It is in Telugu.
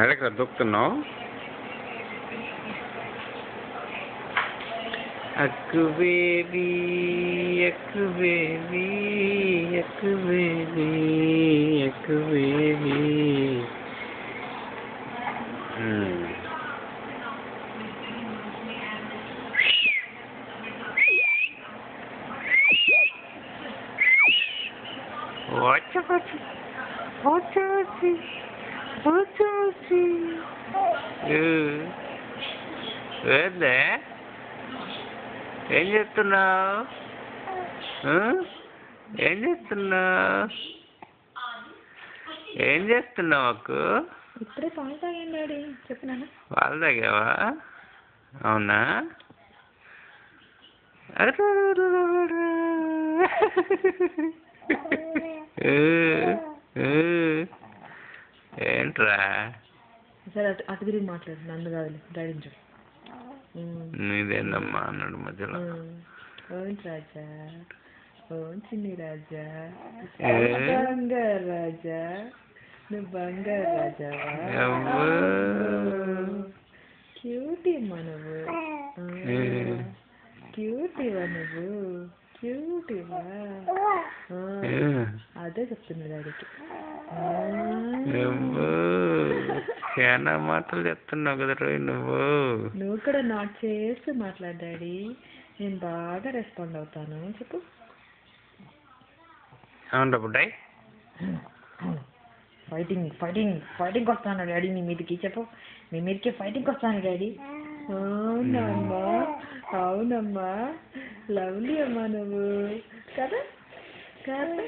ఎక్కడ దొక్కుతున్నావు? అక్కు బేబీ అక్కు బేబీ అక్కు బేబీ అక్కు బేబీ. వచ్చి వచ్చి వచ్చి వచ్చి వచ్చి వచ్చి ఏందే? ఏం చేస్తున్నావు? ఏం చేస్తున్నావు? ఏం చేస్తున్నావు అక్కు? ఇప్పుడే పాలు తాగాను డాడీ. చెప్పినా పాలు తాగావా? అవునా? ఏంట్రా? సరే అటు తిరిగి మాట్లాడు. నన్ను కాదు డాడీ చూడు. నీదేందమ్మా అన్నాడు మధ్యలో. ఓన్ రాజా, ఓన్ చిన్ని రాజా, బంగారు రాజా, నువ్వు బంగారు రాజావా? క్యూటీ మా నువ్వు, క్యూటీవా నువ్వు, క్యూటీవా? అదే చెప్తున్నా డాడీకి. చాలా మాటలు చెప్తున్నావు కదా రోయ్ నువ్వు. నువ్వు కూడా నాట్ చేస్తూ మాట్లాడు డాడీ. నేను బాగా రెస్పాండ్ అవుతాను. చెప్పు. అవును బుడ్డాయ్. ఫైటింగ్ ఫైటింగ్ ఫైటింగ్ వస్తాను డాడీ నీ మీదకి. చెప్పు. మీ మీదకి ఫైటింగ్ వస్తాను డాడీ. అవునమ్మా, అవునమ్మా, లవ్లీ అమ్మా నువ్వు కదా కదా.